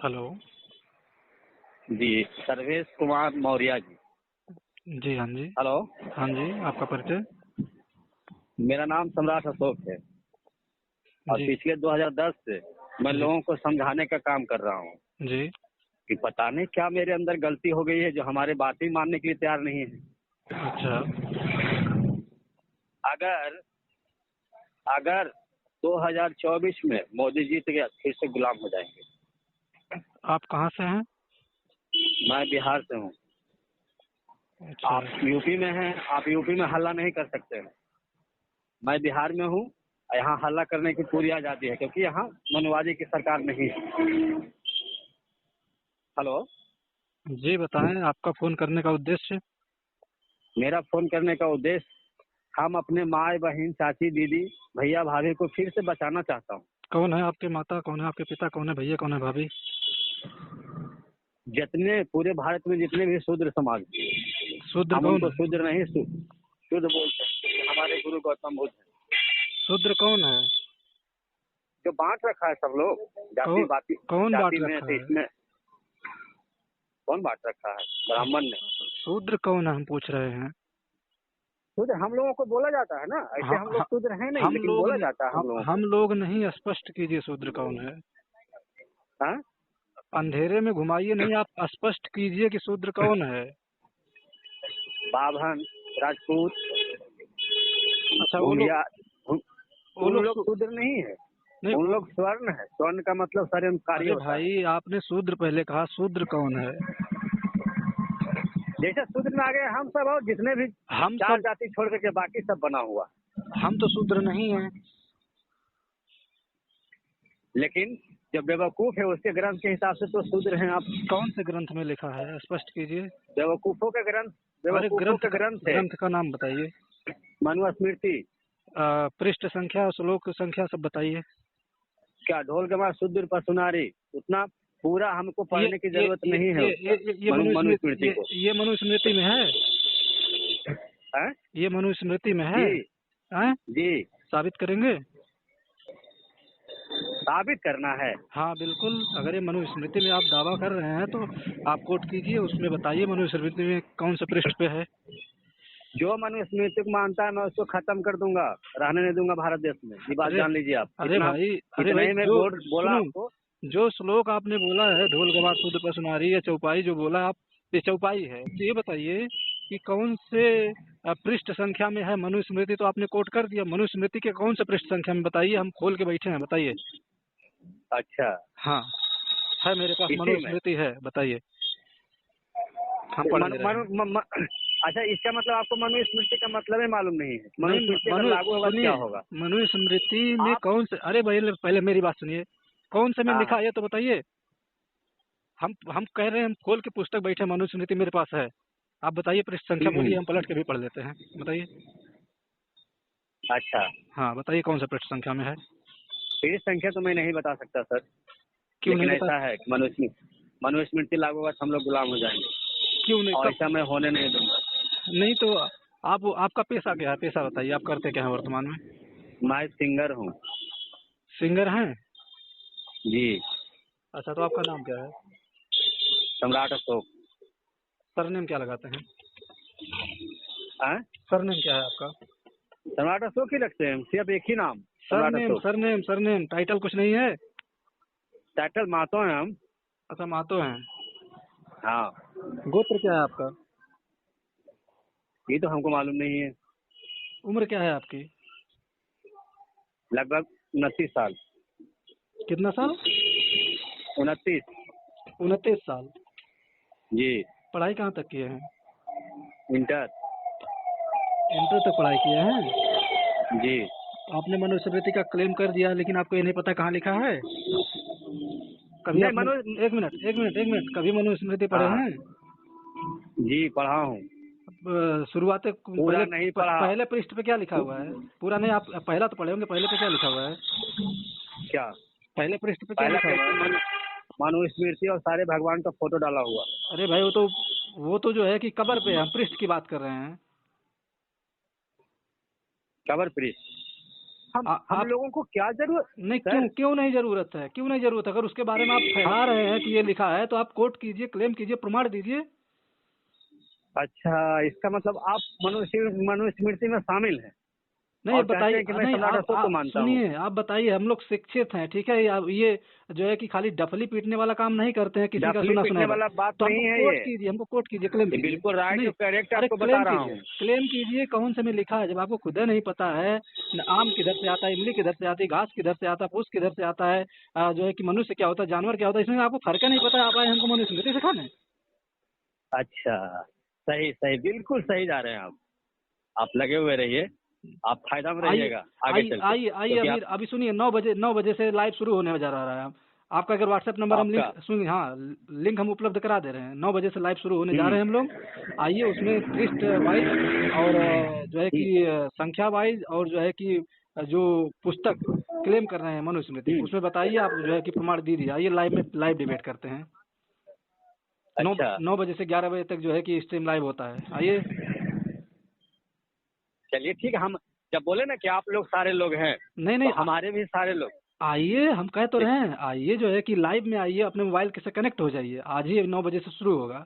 Hello. जी, सर्वेश कुमार मौर्य जी। जी हाँ जी। Hello. हाँ जी, आपका परिचय? मेरा नाम सम्राट अशोक है और जी पिछले 2010 से मैं जी लोगों को समझाने का काम कर रहा हूँ जी। कि पता नहीं क्या मेरे अंदर गलती हो गई है जो हमारे बात ही मानने के लिए तैयार नहीं है। अच्छा। अगर अगर 2024 में मोदी जीत गया फिर से गुलाम हो जाएंगे। आप कहाँ से हैं? मैं बिहार से हूँ। अच्छा। आप यूपी में हैं, आप यूपी में हल्ला नहीं कर सकते हैं। मैं बिहार में हूँ, यहाँ हल्ला करने की पूरी आज़ादी है क्योंकि यहाँ मनुवादी की सरकार नहीं है। हेलो। जी बताएं, आपका फ़ोन करने का उद्देश्य? मेरा फोन करने का उद्देश्य, हम अपने माँ बहन चाची दीदी भैया भाभी को फिर से बचाना चाहता हूँ। कौन है आपके माता, कौन है आपके पिता, कौन है भैया, कौन है भाभी? जितने पूरे भारत में जितने भी शूद्र समाज, शूद्र हम कौन उनको है? शूद्र नहीं शुद्ध बोलते हैं। हमारे गुरु गौतम बुद्ध है शूद्र कौन है? जो बांट रखा है सब लोग जाति कौन बाति कौन जाति बांट में, रखा तो है? इसमें कौन बांट रखा है? ब्राह्मण ने। शूद्र कौन है, हम पूछ रहे हैं। शूद्र हम लोगों को बोला जाता है ना, ऐसे हाँ हम लोग हाँ, शूद्र हैं नहीं, हम लेकिन लोग बोला जाता है हम लोगों हम को। लोग नहीं, स्पष्ट कीजिए शूद्र कौन है। हाँ? अंधेरे में घुमाइए नहीं, आप स्पष्ट कीजिए कि शूद्र कौन है। बाभन, राजपूत, अच्छा, भूमिया, वो उन लोग लोग शूद्र नहीं है। नहीं उन लोग स्वर्ण है। स्वर्ण का मतलब षड्यंत्रकारी अरे होता है। भाई, आपने शूद्र पहले कहा, शूद्र कौन है? जैसे शूद्र में आ गए हम सब, और जितने भी हम चार सब जाति छोड़ करके बाकी सब बना हुआ। हम तो शूद्र नहीं हैं। लेकिन जो बेवकूफ है उसके ग्रंथ के हिसाब से तो शूद्र हैं आप। कौन से ग्रंथ में लिखा है, स्पष्ट कीजिए। बेवकूफों के ग्रंथ, अरे बेवकूफों के ग्रंथ है। ग्रंथ का नाम बताइए। मनुस्मृति। पृष्ठ संख्या और श्लोक संख्या सब बताइए। क्या ढोल गमा शुद्र पसुनारी, उतना पूरा हमको ये पढ़ने की ये जरूरत ये नहीं है ये उसका। ये ये मनुस्मृति को ये मनुस्मृति में है। है? ये मनुस्मृति में है। जी हैं? जी। साबित करेंगे? साबित करना है। हाँ बिल्कुल, अगर ये मनुस्मृति में आप दावा कर रहे हैं तो आप कोट कीजिए, उसमें बताइए मनुस्मृति में कौन से पृष्ठ पे है। जो मनुस्मृति को मानता है मैं उसको खत्म कर दूंगा, रहने नहीं दूंगा भारत देश में। ये बात अरे जान लीजिए आप। अरे भाई, इतना ही मैं जो बोला सुनो, आपको। जो श्लोक आपने बोला है, ढोल गवार शुद्ध पसुनारी या चौपाई जो बोला आप, ये चौपाई है, तो ये बताइए कि कौन से पृष्ठ संख्या में है। मनुस्मृति तो आपने कोट कर दिया, मनुस्मृति के कौन से पृष्ठ संख्या में बताइए, हम खोल के बैठे हैं, बताइए। अच्छा, हाँ, है मेरे पास इसी में मनुस्मृति है, बताइए, हम पढ़ ले रहे हैं। अच्छा, इसका मतलब आपको मनुस्मृति का मतलब ही मालूम नहीं है। नहीं, मनुस्मृति अगर लागू होगा तो सुनिए, क्या होगा? मनुस्मृति में आप कौन से, अरे भाई पहले मेरी बात सुनिए, कौन से में हाँ लिखा हाँ। है ये तो बताइए। हम कह रहे हैं, हम खोल के पुस्तक बैठे, मनुस्मृति मेरे पास है, आप बताइए पृष्ठ संख्या बोलिए, हम पलट के भी पढ़ लेते हैं, बताइए। अच्छा, हाँ बताइए, कौन सा पृष्ठ संख्या में है। पेज संख्या तो मैं नहीं बता सकता सर, क्यों नहीं लेकिन बता? ऐसा है कि मनुस्मृति लागू होगा तो हम लोग गुलाम हो जाएंगे, क्यों नहीं, और कब? ऐसा मैं होने नहीं दूंगा। नहीं तो आप, आपका पेशा क्या है, पेशा बताइए, आप करते क्या हैं वर्तमान में? मैं सिंगर हूँ। सिंगर हैं? जी। अच्छा, तो आपका नाम क्या है? सम्राट अशोक। सरनेम क्या लगाते हैं? हाँ? सरनेम क्या है आपका? सम्राट अशोक ही रखते हैं, सिर्फ एक ही नाम, सम्राट surname Ashok. Surname surname, title कुछ नहीं है? टाइटल मातो हैं हम। अच्छा, मातो हैं। हाँ, गोत्र क्या है आपका? ये तो हमको मालूम नहीं है। उम्र क्या है आपकी? लगभग 29 साल। कितना साल? 29। 29 साल। जी। पढ़ाई कहाँ तक किए हैं? इंटर। इंटर तक पढ़ाई किए हैं। जी। आपने मनुस्मृति का क्लेम कर दिया, लेकिन आपको ये नहीं पता कहाँ लिखा है। कभी नहीं आपने, एक मिनट, कभी मनुस्मृति पढ़े हाँ हैं? जी, पढ़ा हूँ। शुरुआत पूरा पहले नहीं पढ़ा। पहले पृष्ठ पे क्या लिखा हुआ है? पूरा नहीं, आप पहला तो पढ़े होंगे, पहले पे क्या लिखा हुआ है? क्या? पहले पृष्ठ पे क्या पहला लिखा हुआ है? मनुस्मृति और सारे भगवान का फोटो डाला हुआ। अरे भाई, वो तो जो है कि कबर पे है, हम पृष्ठ की बात कर रहे हैं। कवर पृष्ठ। हम आप लोगों को क्या जरूरत नहीं, सर? क्यों नहीं जरूरत है, क्यों नहीं जरूरत है? अगर उसके बारे में आप फैला रहे हैं कि ये लिखा है तो आप कोर्ट कीजिए, क्लेम कीजिए, प्रमाण दीजिए। अच्छा, इसका मतलब आप मनुस्मृति में शामिल हैं नहीं और कहते बताइए, हैं कि मैं नहीं सम्राट अशोक को आप मानता हूँ। सुनिए, आप बताइए, हम लोग शिक्षित हैं, ठीक है? ये जो है कि खाली डफली पीटने वाला काम नहीं करते हैं किसी का डफली सुना पीटने सुनाया वाला बात। बात तो हमको नहीं है कोर्ट ये। कीजिए, हमको कोर्ट कीजिए, क्लेम ये कीजिए। बिल्कुल राइट नहीं, और करेक्ट अरे आपको बता क्लेम रहा कीजिए, हूँ। क्लेम कीजिए, कौन से में लिखा है? जब आपको खुद नहीं पता है, न आम किधर से आता है, इमली किधर से आती है, घास किधर से आता है, फूस किधर से आता है, जो है कि मनुष्य क्या होता है, जानवर क्या होता है, इसमें आपको फर्क नहीं पता है, आप आए हमको मनुस्मृति सिखाने। अच्छा, सही सही, बिल्कुल सही जा रहे हैं आप लगे हुए रहिए, आप फायदा में आइए रहिएगा आगे आइए चल के, आइए आइए, क्योंकि अभी आप अभी सुनिए, 9 बजे से लाइव शुरू होने जा रहा है। आपका अगर व्हाट्सएप नंबर हम लिंक आपका सुनिए, हाँ, लिंक हम उपलब्ध करा दे रहे हैं। 9 बजे से लाइव शुरू होने जा रहे हैं हम हम्म लोग। आइए, उसमें पृष्ठ वाइज और जो है हम्म कि संख्या वाइज और जो है कि जो पुस्तक क्लेम कर रहे हैं मनुस्मृति की, हम्म, उसमें बताइए, आप जो है कि प्रमाण दीजिए। आइए, लाइव डिबेट करते हैं। नौ अच्छा, 9 बजे से 11 बजे तक जो है कि स्ट्रीम लाइव होता है। आइए। चलिए ठीक है। हम जब बोले ना कि आप लोग सारे लोग हैं, नहीं तो नहीं, हमारे भी सारे लोग आइए, हम कह तो देख- रहे हैं, आइए जो है कि लाइव में आइए, अपने मोबाइल के से कनेक्ट हो जाइए। आज ही 9 बजे से शुरू होगा।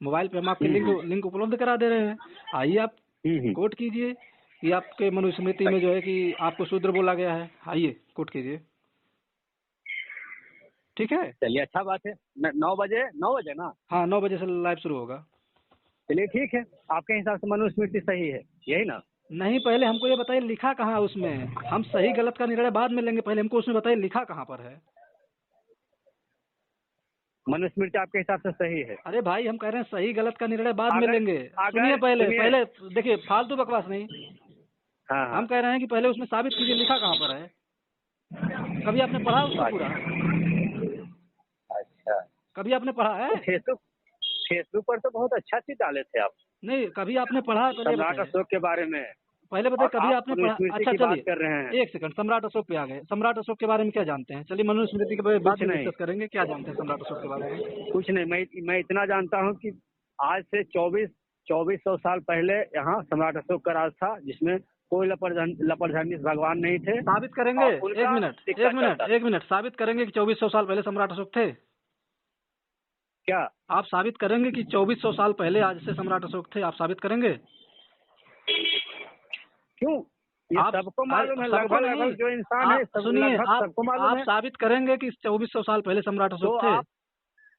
मोबाइल पे हम आपके लिंक हम्म लिंक उपलब्ध करा दे रहे हैं। आइए, आप हम्म, कोट कीजिए कि आपके मनुस्मृति में जो है कि आपको शूद्र बोला गया है। आइए, कोट कीजिए, ठीक है? चलिए अच्छा बात है। 9 बजे ना? हाँ, 9 बजे से लाइव शुरू होगा। चलिए ठीक है, आपके हिसाब से मनुस्मृति सही है, यही ना? नहीं, पहले हमको ये बताइए लिखा कहाँ है उसमें। हम सही गलत का निर्णय बाद में लेंगे, पहले हमको उसमें बताइए लिखा कहाँ पर है। मनुस्मृति आपके हिसाब से सही है? अरे भाई, हम कह रहे हैं सही गलत का निर्णय बाद में अगर लेंगे। सुनिए, अगर पहले सुनिए, पहले देखिए, फालतू बकवास नहीं। हाँ हम हाँ, कह रहे हैं कि पहले उसमें साबित कीजिए लिखा कहाँ पर है। कभी आपने पढ़ा उसको पूरा? अच्छा, कभी आपने पढ़ा है? तो फेसबुक फेसबुक पर तो बहुत अच्छा चीज डाले थे आप, नहीं, कभी आपने पढ़ा है? पहले ये सम्राट बताइए, अशोक के बारे में, पहले बताइए, और कभी आप आपने पढ़ा? मनुस्मृति अच्छा की बात चलिए, कर रहे हैं। एक सेकंड, सम्राट अशोक पे आ गए। सम्राट अशोक के बारे में क्या जानते हैं? चलिए, मनुस्मृति के बाद कुछ में नहीं, डिस्कस करेंगे। क्या जानते हैं सम्राट अशोक के बारे में? कुछ नहीं, मैं इतना जानता हूँ कि आज से 2400 साल पहले यहाँ सम्राट अशोक का राज था, जिसमें कोई लपरझंडी भगवान नहीं थे, साबित करेंगे, और एक उनका मिनट एक शिक्षा मिनट चलता था। एक मिनट, साबित करेंगे कि 2400 साल पहले सम्राट अशोक थे? क्या? आप साबित करेंगे कि 2400 साल पहले आज से सम्राट अशोक थे? आप साबित करेंगे? क्यों? ये आप सबको मालूम है, सबको लगभग नहीं, लगभग जो इंसान है आप सब सुनिए, लगभग आप सबको मालूम आप है। साबित करेंगे कि 2400 साल पहले सम्राट तो अशोक थे? आप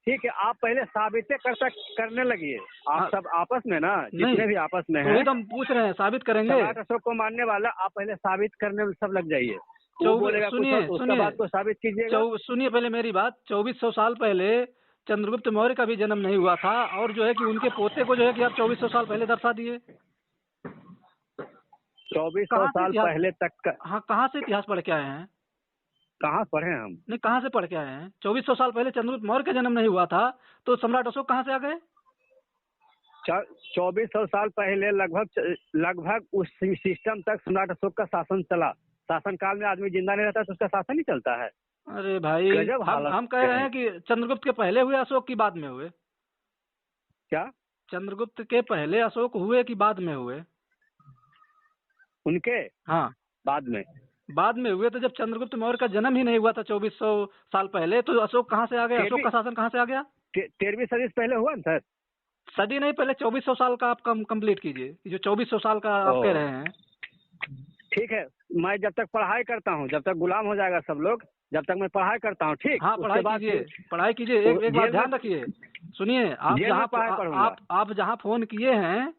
ठीक है, आप पहले साबितें करने लगिए, आप हाँ, सब आपस में ना, नहीं, जितने भी आपस में तो हैं, वही तो हम पूछ रहे हैं, साबित करेंगे? सम्राट अशोक को मानने वाला, आप पहले साबित करने में सब लग जाइए। वो बोलेगा कुछ और, सुनिए तो उसका सुनिए, बात को साबित कीजिएगा। सुनिए पहले मेरी बात। 2400 साल पहले चंद्रगुप्त मौर्य का भी जन्म नहीं हुआ था, और जो है कि उनके पोते को जो है कि आप 2400 साल पहले दर्शा दिए। 2400 कहाँ से साल इतिहास? पहले तक का हाँ, कहाँ से इतिहास पढ़ के आए हैं? कहाँ पढ़े हम? नहीं, कहाँ से पढ़ के आए हैं? 2400 साल पहले चंद्रगुप्त मौर्य का जन्म नहीं हुआ था, तो सम्राट अशोक कहाँ से आ गए? 2400 साल पहले लगभग उस सिस्टम तक सम्राट अशोक का शासन चला। शासन काल में आदमी जिंदा नहीं रहता तो उसका शासन ही चलता है। अरे भाई, गजब हालत हम कह रहे है। हैं कि चंद्रगुप्त के पहले हुए अशोक की बाद में हुए? क्या? चंद्रगुप्त के पहले अशोक हुए कि बाद में हुए? उनके हाँ, बाद में। बाद में हुए। तो जब चंद्रगुप्त मौर्य का जन्म ही नहीं हुआ था 2400 साल पहले, तो अशोक कहाँ से आ गए? अशोक 13वीं का शासन कहाँ से आ गया? 13वीं सदी से पहले हुआ ना सर? सदी नहीं, पहले 2400 साल का आप कंप्लीट कीजिए, जो 2400 साल का आप कह ओ, रहे हैं। ठीक है, मैं जब तक पढ़ाई करता हूँ, जब तक गुलाम हो जाएगा सब लोग, जब तक मैं पढ़ाई करता हूँ, ठीक, हाँ, उसके पढ़ाई बाद कीजिए, फिर पढ़ाई कीजिए। एक बात जेल में ध्यान रखिए, सुनिए, आप जेल में जहाँ पढ़ाई पढ़ूंगा। आप जहाँ फोन किए हैं,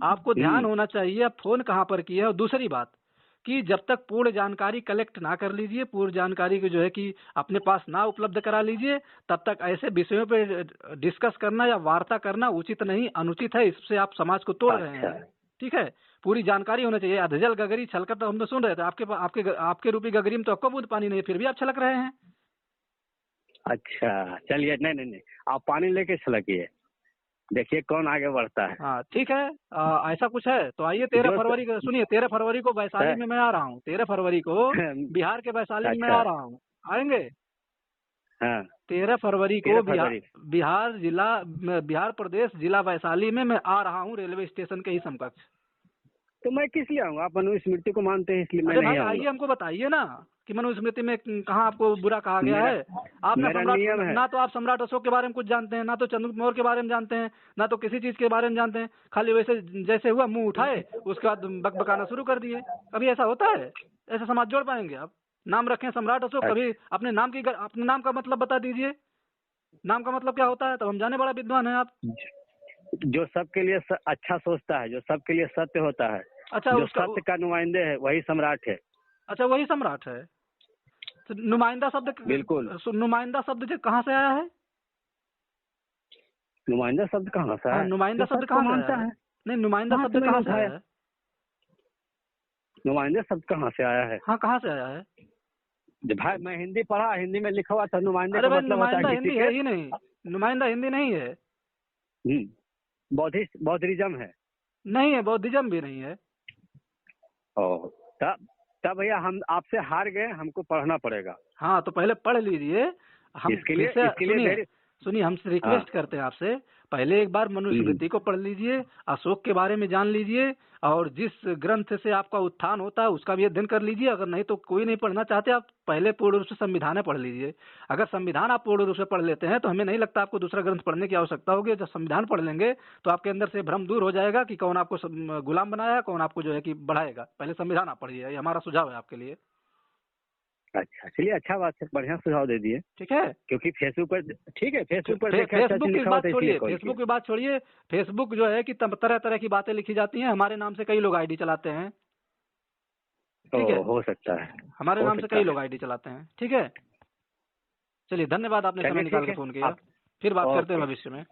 आपको ध्यान होना चाहिए आप फोन कहाँ पर किए हैं। और दूसरी बात कि जब तक पूर्ण जानकारी कलेक्ट ना कर लीजिए, पूर्ण जानकारी को जो है कि अपने पास ना उपलब्ध करा लीजिए, तब तक ऐसे विषयों पे डिस्कस करना या वार्ता करना उचित नहीं, अनुचित है। इससे आप समाज को तोड़ रहे अच्छा हैं, ठीक है? पूरी जानकारी होनी चाहिए। अधजल गगरी छलकर तो हम तो सुन रहे थे, आपके आपके आपके रूपी गगरी में तो आपको बूंद पानी नहीं, फिर भी आप छलक रहे हैं। अच्छा, चलिए, नहीं नहीं नहीं, आप पानी लेके छलकिए, देखिए कौन आगे बढ़ता है। हाँ, ठीक है। ऐसा कुछ है तो आइए, 13 जो फरवरी को सुनिए, 13 फरवरी को वैशाली में मैं आ रहा हूँ। 13 फरवरी को बिहार के वैशाली में मैं अच्छा, आ रहा हूँ। आएंगे? हाँ, 13 फरवरी 13 को फरवरी बिहार प्रदेश जिला वैशाली में मैं आ रहा हूँ, रेलवे स्टेशन के ही समकक्ष। तो मैं किस लिए आऊंगा? आप मनुस्मृति को मानते हैं इसलिए मैं अरे नहीं भाई आइए आऊंगा। हमको बताइए ना कि मनुस्मृति में कहाँ आपको बुरा कहा गया मेरा है। आप ना मेरा नियम सम्राट है। ना तो आप सम्राट अशोक के बारे में कुछ जानते हैं, ना तो चंद्रगुप्त मौर्य के बारे में जानते हैं, ना तो किसी चीज के बारे में जानते हैं। खाली वैसे जैसे हुआ मुंह उठाए, उसके बाद बकबकाना शुरू कर दिए। कभी ऐसा होता है? ऐसा समाज जोड़ पाएंगे आप? नाम रखें सम्राट अशोक, कभी अपने नाम का मतलब बता दीजिए। नाम का मतलब क्या होता है, तब हम जाने बड़ा विद्वान है आप। जो सबके लिए अच्छा सोचता है, जो सबके लिए सत्य होता है, अच्छा जो उसका सत्य का नुमाइंदे है, वही सम्राट है। अच्छा वही सम्राट है। तो नुमाइंदा शब्द बिल्कुल। नुमाइंदा शब्द जो कहाँ से आया है? नुमाइंदा शब्द कहाँ से हाँ है? नुमाइंदा जो शब्द सत्य को कहाँ से मानता आया है? है। नहीं नुमाइंदा हाँ, शब्द तो मैंने कहाँ से उठाया। आया है? नुमाइंदा शब्द कहाँ से आया है? हाँ कहाँ से आया है? भाई मैं हिंदी पढ़ा, हिंदी में लिखा हुआ था, नुमाइंदे अरे का भाई मतलब होता है नुमाइंदा किसी हिंदी के। है ही नहीं। नुमाइंदा हिंदी नहीं है। बौद्धिज्म है। नहीं है, बौद्धिज्म भी नहीं है। ओ, तब तब भैया हम आपसे हार गए, हमको पढ़ना पड़ेगा। हाँ तो पहले पढ़ लीजिए। हम इसके फिर लिए से इसके लिए सुनिए मेरी। सुनिए, हमसे हाँ। रिक्वेस्ट करते हैं आपसे, पहले एक बार मनुस्मृति को पढ़ लीजिए, अशोक के बारे में जान लीजिए, और जिस ग्रंथ से आपका उत्थान होता है उसका भी अध्ययन कर लीजिए। अगर नहीं तो कोई नहीं पढ़ना चाहते आप, पहले पूर्ण रूप से संविधान पढ़ लीजिए। अगर संविधान आप पूर्ण रूप से पढ़ लेते हैं तो हमें नहीं लगता आपको दूसरा ग्रंथ पढ़ने की आवश्यकता होगी। जब संविधान पढ़ लेंगे तो आपके अंदर से भ्रम दूर हो जाएगा कि कौन आपको गुलाम बनाया, कौन आपको जो है कि बढ़ाएगा। पहले संविधान आप पढ़िए, ये हमारा सुझाव है आपके लिए। अच्छा चलिए, अच्छा बात है, बढ़िया सुझाव दे दिए। ठीक है। क्योंकि फेसबुक पर, ठीक है, फेसबुक पर देखा, अच्छा फेसबुक की लिखा हुआ बात था इसलिए छोड़िए, कॉल फेसबुक की किया। बात छोड़िए। फेसबुक जो है कि तरह तरह की बातें लिखी जाती हैं। हमारे नाम से कई लोग आईडी चलाते हैं। ठीक है, तो हो सकता है। हमारे हो नाम से सकता कई है। लोग आईडी चलाते हैं। ठीक है, चलिए धन्यवाद, आपने समय चलिए निकाल ठीक के है। फोन किया। आप फिर बात करते हैं ओके। भविष्य में।